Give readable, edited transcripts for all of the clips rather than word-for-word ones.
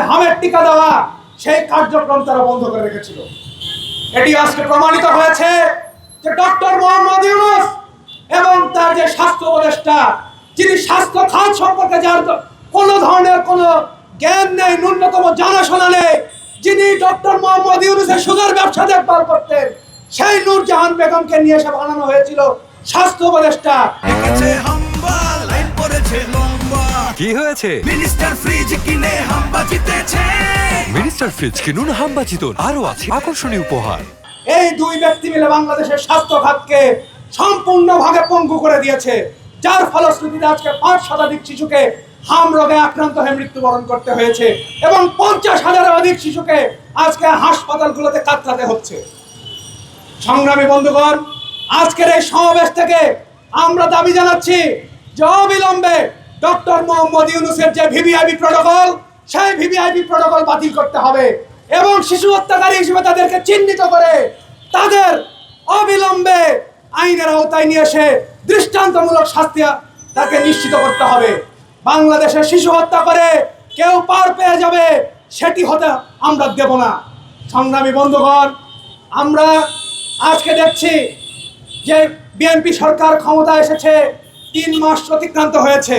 হামের টিকা দেওয়া সেই কার্যক্রম তারা বন্ধ করে রেখেছিল। এটি আজকে প্রমাণিত হয়েছে যে ডক্টর মোহাম্মদ ইউনূস এবং তার যে স্বাস্থ্য উপদেষ্টা, যিনি স্বাস্থ্য খাত সম্পর্কে যার কোনো ধরনের কোনো জ্ঞান নেই, ন্যূনতম জানাশোনা নেই, যিনি ডক্টর মোহাম্মদ ইউনূসের সুগার ব্যবসা দেখভাল করতেন, সেই নূরজাহান বেগমকে নিয়ে এসে বানানো হয়েছিল স্বাস্থ্য উপদেষ্টা। কি হয়েছে? মিনিস্টার ফ্রিজ কিনে হাম্বা জিতেছে। মিনিস্টার ফ্রিজ কিনুন, হাম্বা জিতুন। আরো আছে আকর্ষণীয় উপহার। এই দুই ব্যক্তি মিলে বাংলাদেশের স্বাস্থ্য খাতকে সম্পূর্ণভাবে পঙ্গু করে দিয়েছে, যার ফলশ্রুতিতে আজকে 5 শতাধিক শিশুকে হাম রোগে আক্রান্ত হয়ে মৃত্যুবরণ করতে হয়েছে এবং 50,000-এর অধিক শিশুকে আজকে হাসপাতালগুলোতে কাতরাতে হচ্ছে। সংগ্রামী বন্ধুগণ, আজকের এই সমাবেশ থেকে আমরা দাবি জানাচ্ছি যে অবিলম্বে ডক্টর মোহাম্মদ ইউনূসের যে ভিভিআইপি প্রটোকল, সেই ভিভিআইপি প্রটোকল বাতিল করতে হবে এবং শিশু হত্যাকারী হিসেবে তাদেরকে চিহ্নিত করে তাদের অবিলম্বে আইনের আওতায় নিয়ে এসে দৃষ্টান্তমূলক শাস্তি তাকে নিশ্চিত করতে হবে। বাংলাদেশে শিশু হত্যা করে কেউ পার পেয়ে যাবে, সেটি হতে আমরা দেব না। সংগ্রামী বন্ধুগণ, আমরা আজকে দেখছি যে বিএনপি সরকার ক্ষমতা এসেছে 3 মাস অতিক্রান্ত হয়েছে,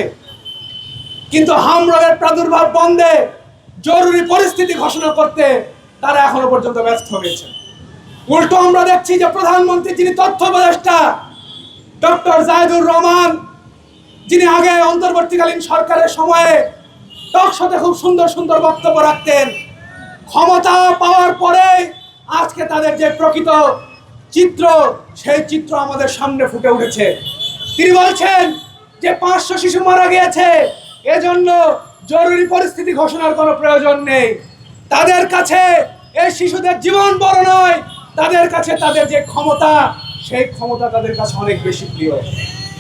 কিন্তু হাম রোগের প্রাদুর্ভাব বন্ধে জরুরি পরিস্থিতি ঘোষণা করতে তারা এখনো পর্যন্ত ব্যস্ত হয়েছে। উল্টো আমরা দেখছি যে প্রধানমন্ত্রী, যিনি তথ্য উপদেষ্টা ডক্টর জাহিদুর রহমান, যিনি আগে অন্তর্বর্তীকালীন সরকারের সময়ে টকশোতে খুব সুন্দর সুন্দর বক্তব্য রাখতেন, ক্ষমতা পাওয়ার পরে আজকে তাদের যে প্রকৃত চিত্র, সেই চিত্র আমাদের সামনে ফুটে উঠেছে। তিনি বলছেন যে 500 শিশু মারা গিয়েছে, এজন্য জরুরি পরিস্থিতি ঘোষণার কোনো প্রয়োজন নেই। তাদের কাছে এই শিশুদের জীবন বড় নয়, তাদের কাছে তাদের যে ক্ষমতা, সেই ক্ষমতা তাদের কাছে অনেক বেশি প্রিয়।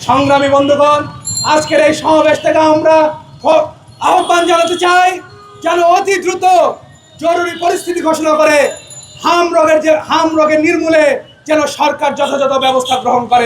সংগ্রামী বন্ধুগণ, আজকের এই সমাবেশ থেকে আমরা আহ্বান জানাতে চাই যেন অতি দ্রুত জরুরি পরিস্থিতি ঘোষণা করে হাম রোগের নির্মূলে যেন সরকার যথাযথ ব্যবস্থা গ্রহণ করে।